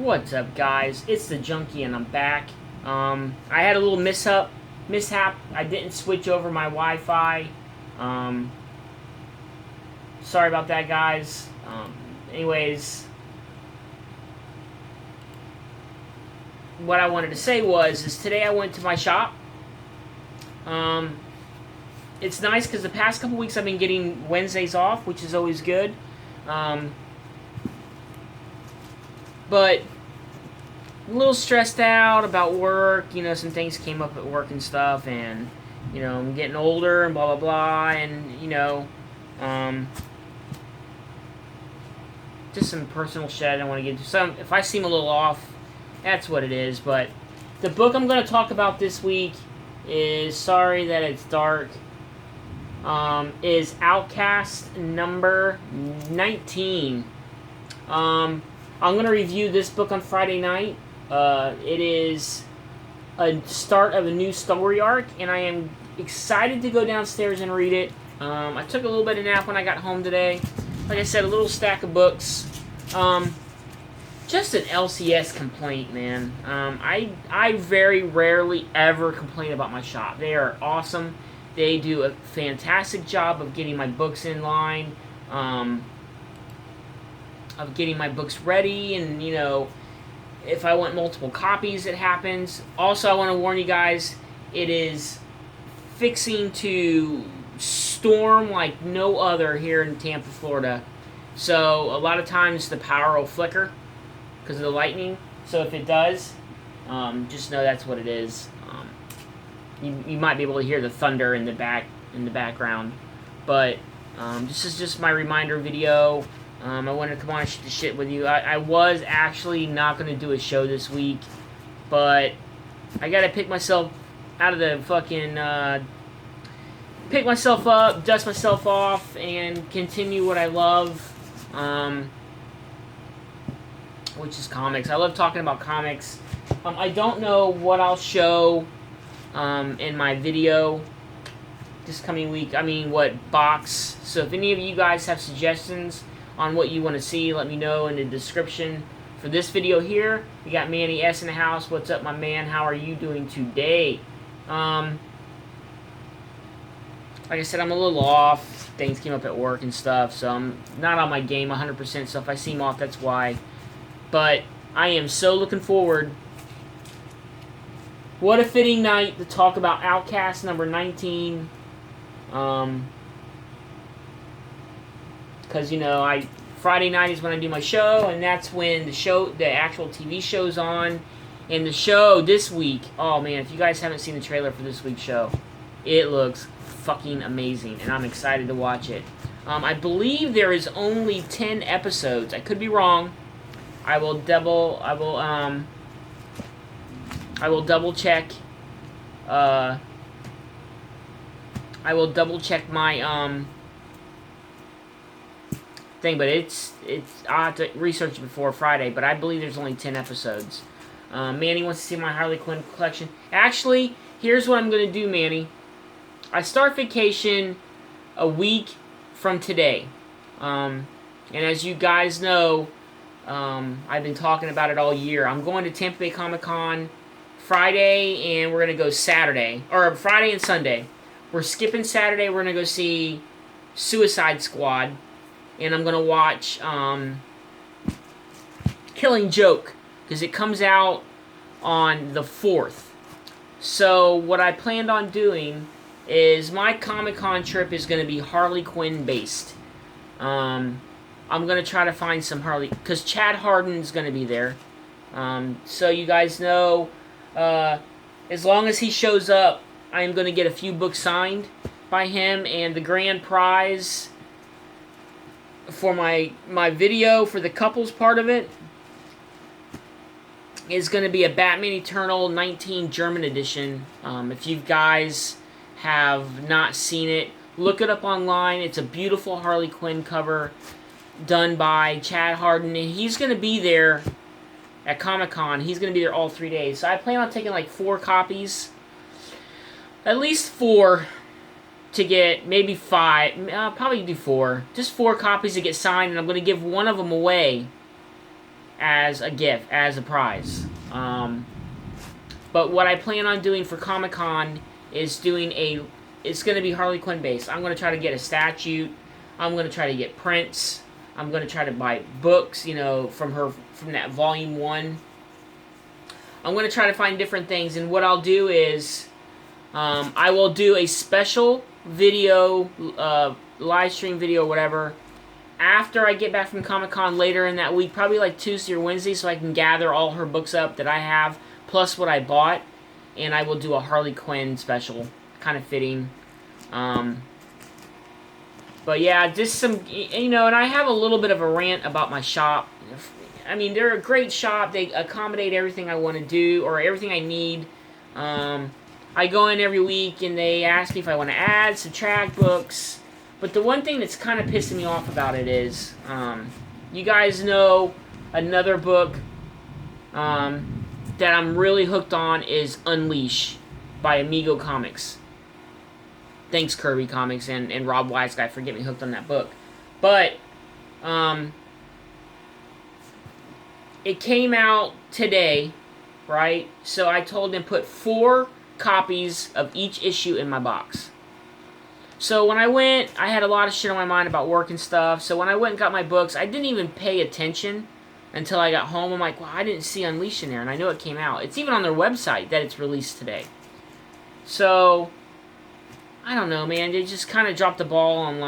What's up, guys? It's the Junkie, and I'm back. I had a little mishap. I didn't switch over my Wi-Fi. Sorry about that, guys. Anyways, what I wanted to say is today I went to my shop. It's nice because the past couple weeks I've been getting Wednesdays off, which is always good. But a little stressed out about work. You know, some things came up at work and stuff, and you know, I'm getting older and blah blah blah, and you know, just some personal shit I don't want to get into. So if I seem a little off, that's what it is. But the book I'm going to talk about this week is, sorry that it's dark, is Outcast number 19. I'm going to review this book on Friday night. It is a start of a new story arc, and I am excited to go downstairs and read it. I took a little bit of nap when I got home today. Like I said, a little stack of books. Just an LCS complaint, man. I very rarely ever complain about my shop. They are awesome. They do a fantastic job of getting my books in line, of getting my books ready, and, you know, if I want multiple copies, it happens. Also, I want to warn you guys, it is fixing to storm like no other here in Tampa, Florida. So, a lot of times the power will flicker because of the lightning. So, if it does, just know that's what it is. You might be able to hear the thunder in the background. But, this is just my reminder video. I wanted to come on and shoot the shit with you. I was actually not going to do a show this week, but I got to pick myself out of the fucking, pick myself up, dust myself off, and continue what I love, which is comics. I love talking about comics. I don't know what I'll show in my video this coming week. I mean, what box. So if any of you guys have suggestions on what you want to see, let me know in the description for this video here. We got Manny S in the house. What's up, my man? How are you doing today? Like I said, I'm a little off. Things came up at work and stuff, so I'm not on my game 100%, so if I seem off, that's why. But I am so looking forward. What a fitting night to talk about Outcast number 19. Because, you know, Friday night is when I do my show, and that's when the actual TV show's on. And the show this week, oh man, if you guys haven't seen the trailer for this week's show, it looks fucking amazing, and I'm excited to watch it. I believe there is only 10 episodes. I could be wrong. I will double check. I will double check my thing, but it's I'll have to research it before Friday, but I believe there's only 10 episodes. Manny wants to see my Harley Quinn collection. Actually, here's what I'm going to do, Manny. I start vacation a week from today. And as you guys know, I've been talking about it all year. I'm going to Tampa Bay Comic-Con Friday, and we're going to go Saturday. Or Friday and Sunday. We're skipping Saturday. We're going to go see Suicide Squad. And I'm going to watch Killing Joke, because it comes out on the 4th. So what I planned on doing is my Comic-Con trip is going to be Harley Quinn based. I'm going to try to find some Harley, because Chad Harden's going to be there. So you guys know, as long as he shows up, I am going to get a few books signed by him, and the grand prize for my video for the couples part of it is going to be a Batman Eternal 19 German edition. If you guys have not seen it, look it up online. It's a beautiful Harley Quinn cover done by Chad Harden, and he's going to be there at Comic-Con. He's going to be there all 3 days. So I plan on taking like 4 copies, at least 4, to get maybe 5, I'll probably do 4. Just 4 copies to get signed, and I'm going to give one of them away as a gift, as a prize. But what I plan on doing for Comic-Con is it's going to be Harley Quinn based. I'm going to try to get a statue. I'm going to try to get prints. I'm going to try to buy books, from that Volume 1. I'm going to try to find different things, and what I'll do is I will do a special video, live stream video, whatever, after I get back from Comic-Con later in that week, probably like Tuesday or Wednesday, so I can gather all her books up that I have, plus what I bought, and I will do a Harley Quinn special, kind of fitting. But yeah, just some, and I have a little bit of a rant about my shop. I mean, they're a great shop. They accommodate everything I want to do, or everything I need. I go in every week, and they ask me if I want to add, subtract books. But the one thing that's kind of pissing me off about it is, you guys know another book that I'm really hooked on is Unleash by Amigo Comics. Thanks, Kirby Comics and Rob Weisguy for getting me hooked on that book. But, it came out today, right? So I told them put 4 copies of each issue in my box. So when I went, I had a lot of shit on my mind about work and stuff. So when I went and got my books, I didn't even pay attention until I got home. I'm like, well, I didn't see Unleash in there, and I know it came out. It's even on their website that it's released today. So I don't know, man. They just kind of dropped the ball on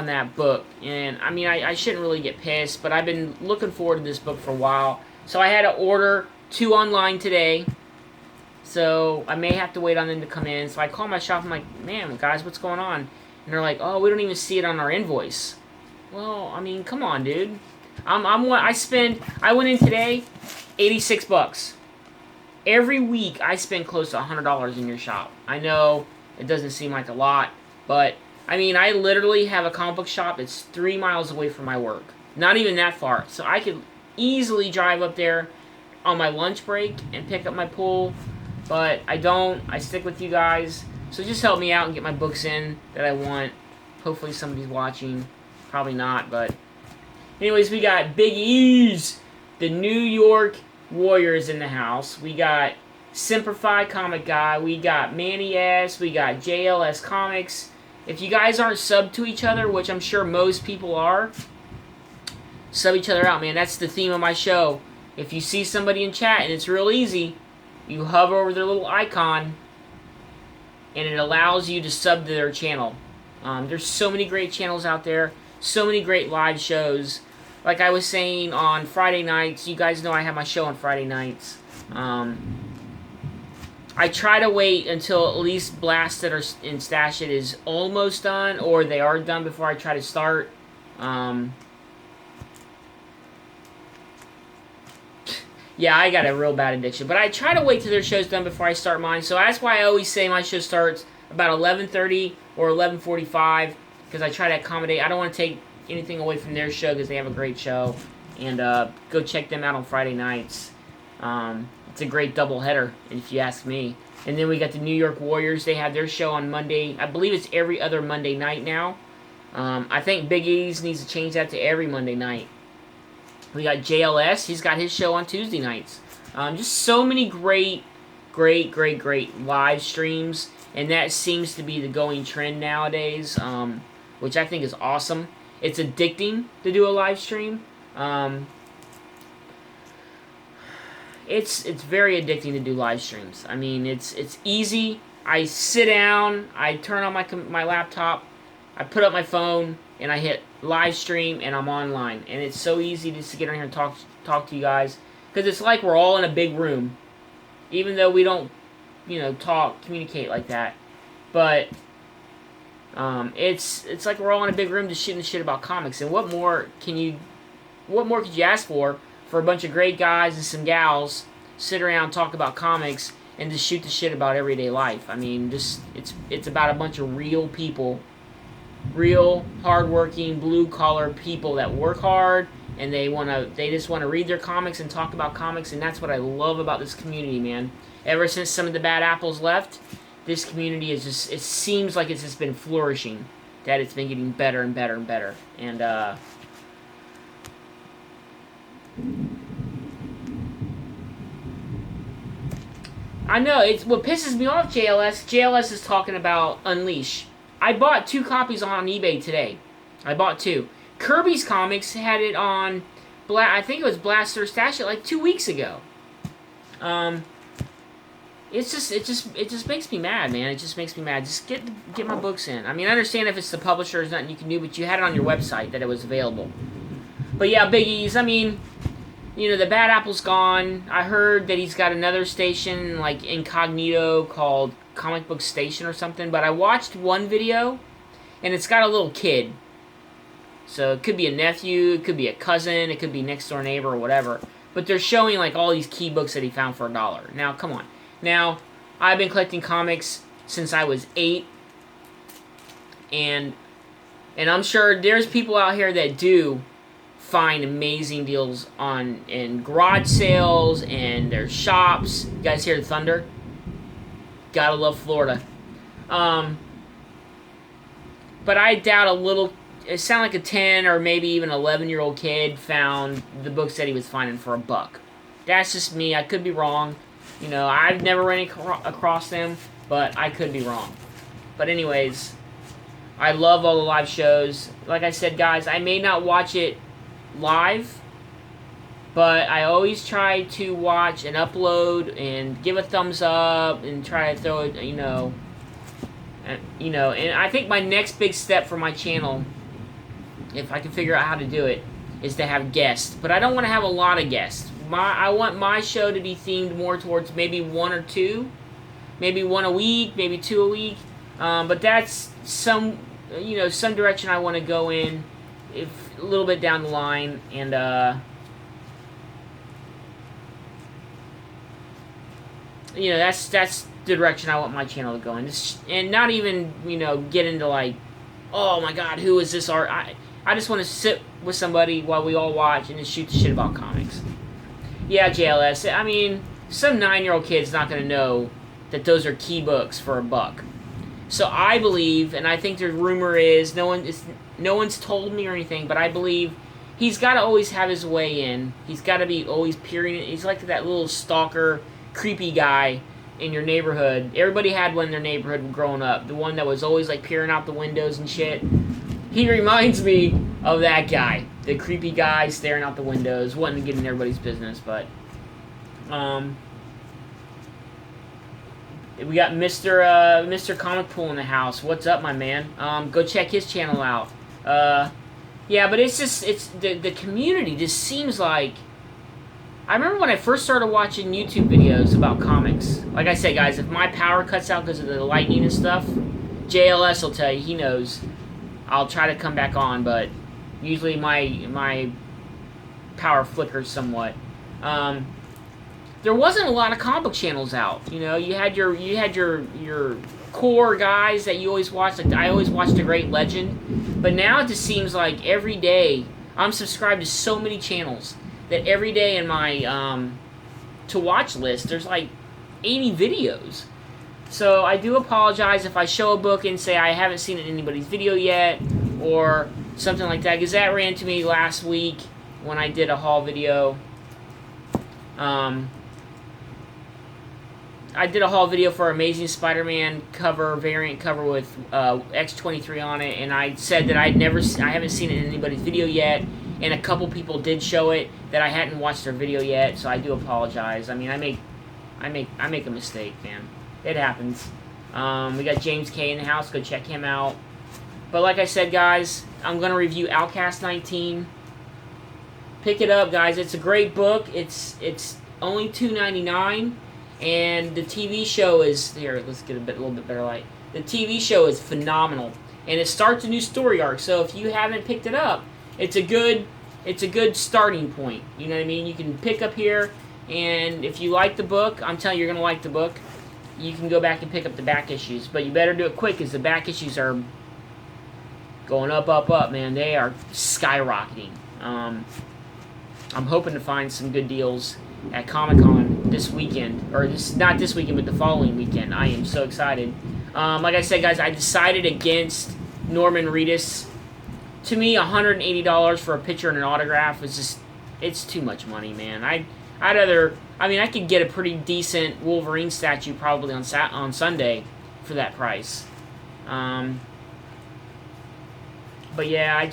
that book. And, I mean, I shouldn't really get pissed, but I've been looking forward to this book for a while. So I had to order 2 online today. So I may have to wait on them to come in. So I call my shop. I'm like, man, guys, what's going on? And they're like, oh, we don't even see it on our invoice. Well, I mean, come on, dude. I went in today, $86. Every week, I spend close to $100 in your shop. I know it doesn't seem like a lot, but, I mean, I literally have a comic book shop that's 3 miles away from my work. Not even that far. So I could easily drive up there on my lunch break and pick up my pull, but I don't. I stick with you guys. So just help me out and get my books in that I want. Hopefully somebody's watching. Probably not, but... Anyways, we got Big E's, the New York Warriors in the house. We got Simplify Comic Guy. We got Manny S. We got JLS Comics. If you guys aren't subbed to each other, which I'm sure most people are, sub each other out, man. That's the theme of my show. If you see somebody in chat, and it's real easy, you hover over their little icon, and it allows you to sub to their channel. There's so many great channels out there, so many great live shows. Like I was saying on Friday nights, you guys know I have my show on Friday nights. I try to wait until at least Blasted or in Stash It is almost done, or they are done before I try to start. Yeah, I got a real bad addiction. But I try to wait till their show's done before I start mine. So that's why I always say my show starts about 11:30 or 11:45, because I try to accommodate. I don't want to take anything away from their show because they have a great show. And go check them out on Friday nights. It's a great doubleheader, if you ask me. And then we got the New York Warriors. They have their show on Monday. I believe it's every other Monday night now. I think Big E's needs to change that to every Monday night. We got JLS. He's got his show on Tuesday nights. Just so many great live streams. And that seems to be the going trend nowadays, which I think is awesome. It's addicting to do a live stream. It's very addicting to do live streams. I mean, it's easy. I sit down, I turn on my laptop, I put up my phone, and I hit live stream, and I'm online. And it's so easy just to get on here and talk to you guys, because it's like we're all in a big room, even though we don't, communicate like that. But it's like we're all in a big room just shooting the shit about comics. And what more could you ask for a bunch of great guys and some gals sit around and talk about comics and just shoot the shit about everyday life? I mean, just it's about a bunch of real people, real hardworking blue collar people that work hard, and they just want to read their comics and talk about comics. And that's what I love about this community, man. Ever since some of the bad apples left, this community is just, it seems like it's just been flourishing, that it's been getting better and better and better. And I know, it's what pisses me off, JLS. JLS is talking about Unleash. I bought 2 copies on eBay today. I bought 2. Kirby's Comics had it on, I think it was Blaster Stash it like 2 weeks ago. It just makes me mad, man. It just makes me mad. Just get my books in. I mean, I understand if it's the publisher, there's nothing you can do, but you had it on your website that it was available. But yeah, Big E's, I mean, you know, the Bad Apple's gone. I heard that he's got another station, like, incognito, called Comic Book Station or something. But I watched one video, and it's got a little kid. So it could be a nephew, it could be a cousin, it could be next door neighbor or whatever. But they're showing, like, all these key books that he found for $1. Now, come on. Now, I've been collecting comics since I was 8. And I'm sure there's people out here that do find amazing deals in garage sales and their shops. You guys hear the thunder? Gotta love Florida. But I doubt a little. It sounded like a 10 or maybe even 11-year-old kid found the books that he was finding for $1. That's just me. I could be wrong. You know, I've never ran across them, but I could be wrong. But anyways, I love all the live shows. Like I said, guys, I may not watch it live, but I always try to watch and upload and give a thumbs up and try to throw it, you know, and I think my next big step for my channel, if I can figure out how to do it, is to have guests. But I don't want to have a lot of guests. I want my show to be themed more towards maybe 1 or 2, maybe 1 a week, maybe 2 a week. But that's some direction I want to go in, a little bit down the line, and that's the direction I want my channel to go in, and not even get into like, oh my God, who is this art? I just want to sit with somebody while we all watch and just shoot the shit about comics. Yeah, JLS. I mean, some 9-year-old kid's not going to know that those are key books for $1. So I believe, and I think the rumor is, no one's told me or anything, but I believe he's got to always have his way in. He's got to be always peering. He's like that little stalker, creepy guy in your neighborhood. Everybody had one in their neighborhood growing up. The one that was always like peering out the windows and shit. He reminds me of that guy. The creepy guy staring out the windows, wanting to get in everybody's business, but we got Mr. Comic Pool in the house. What's up, my man? Go check his channel out. Yeah, but it's the community just seems like. I remember when I first started watching YouTube videos about comics. Like I said, guys, if my power cuts out because of the lightning and stuff, JLS will tell you, he knows. I'll try to come back on, but usually my power flickers somewhat. There wasn't a lot of comic book channels out. You had your core guys that you always watched. Like I always watched The Great Legend, but now it just seems like every day I'm subscribed to so many channels that every day in my to watch list there's like 80 videos. So I do apologize if I show a book and say I haven't seen it in anybody's video yet or something like that, because that ran to me last week when I did a haul video. I did a haul video for Amazing Spider-Man variant cover with X-23 on it, and I said that I haven't seen it in anybody's video yet, and a couple people did show it that I hadn't watched their video yet, so I do apologize. I mean, I make a mistake, man. It happens. We got James K in the house. Go check him out. But like I said, guys, I'm going to review Outcast 19. Pick it up, guys. It's a great book. It's only $2.99. And the TV show is... Here, let's get a little bit better light. The TV show is phenomenal. And it starts a new story arc. So if you haven't picked it up, it's a good starting point. You know what I mean? You can pick up here. And if you like the book, I'm telling you, you're going to like the book. You can go back and pick up the back issues. But you better do it quick, because the back issues are going up, up, up, man. They are skyrocketing. I'm hoping to find some good deals at Comic-Con this weekend. Or not this weekend, but the following weekend. I am so excited. Like I said, guys, I decided against Norman Reedus. To me, $180 for a picture and an autograph is just... It's too much money, man. I'd rather. I mean, I could get a pretty decent Wolverine statue probably on Sunday for that price. But yeah, I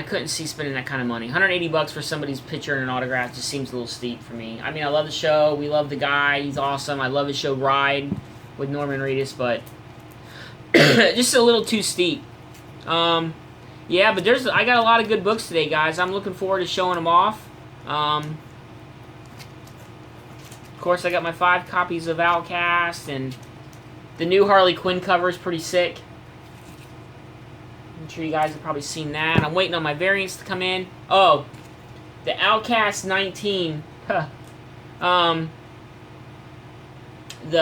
couldn't see spending that kind of money. $180 for somebody's picture and an autograph just seems a little steep for me. I mean, I love the show. We love the guy. He's awesome. I love his show Ride with Norman Reedus, but just a little too steep. Yeah, but I got a lot of good books today, guys. I'm looking forward to showing them off. Of course, I got my 5 copies of Outcast, and the new Harley Quinn cover is pretty sick. I'm sure you guys have probably seen that. I'm waiting on my variants to come in. Oh, the Outcast 19. The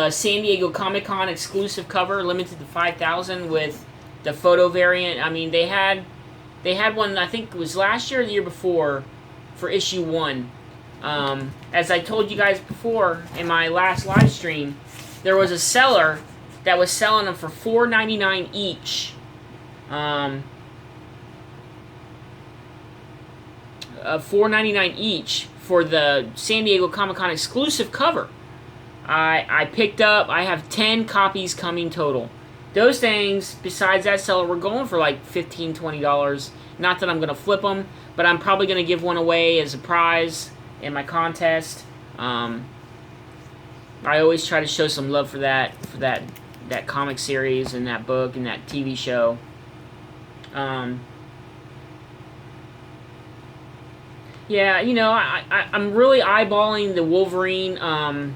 San Diego Comic-Con exclusive cover, limited to 5,000 with the photo variant. I mean, they had one, I think it was last year or the year before, for issue 1. As I told you guys before in my last live stream, there was a seller that was selling them for $4.99 each. $4.99 each for the San Diego Comic-Con exclusive cover. I picked up, I have 10 copies coming total. Those things, besides that seller, were going for like $15, $20. Not that I'm going to flip them, but I'm probably going to give one away as a prize in my contest. I always try to show some love for that comic series and that book and that TV show. Yeah, you know, I'm really eyeballing the Wolverine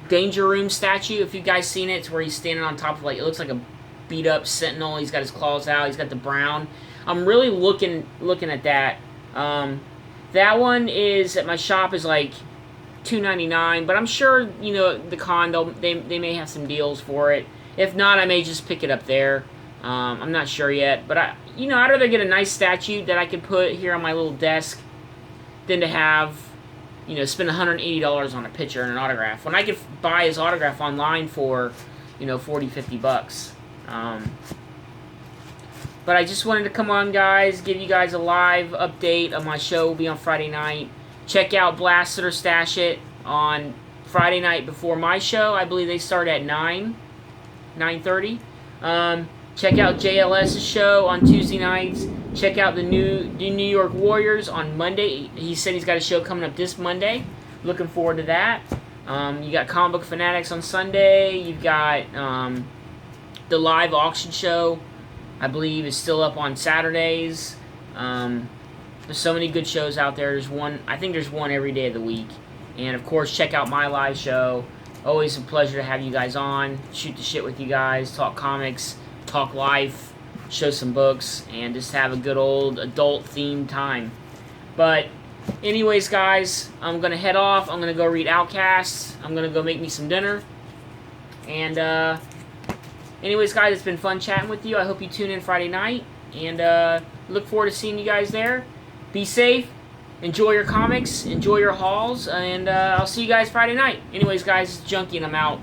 Danger Room statue. If you guys seen it, it's where he's standing on top of, like, it looks like a beat up Sentinel. He's got his claws out. He's got the brown. I'm really looking at that. That one is at my shop is like $2.99, but I'm sure, you know, the con they may have some deals for it. If not, I may just pick it up there. I'm not sure yet, but I'd rather get a nice statue that I could put here on my little desk than to have, you know, spend $180 on a picture and an autograph when I could buy his autograph online for, you know, $40, $50. But I just wanted to come on, guys, give you guys a live update of my show. Will be on Friday night. Check out Blast It or Stash It on Friday night before my show. I believe they start at 9:30. Check out JLS's show on Tuesday nights. Check out the New York Warriors on Monday. He said he's got a show coming up this Monday. Looking forward to that. You got Comic Book Fanatics on Sunday. You've got the live auction show, I believe, is still up on Saturdays. There's so many good shows out there. I think there's one every day of the week. And of course, check out my live show. Always a pleasure to have you guys on. Shoot the shit with you guys. Talk comics. Talk life. Show some books. And just have a good old adult-themed time. But anyways, guys, I'm going to head off. I'm going to go read Outcasts. I'm going to go make me some dinner. And anyways, guys, it's been fun chatting with you. I hope you tune in Friday night. And look forward to seeing you guys there. Be safe. Enjoy your comics. Enjoy your hauls. And I'll see you guys Friday night. Anyways, guys, it's Junkie and I'm out.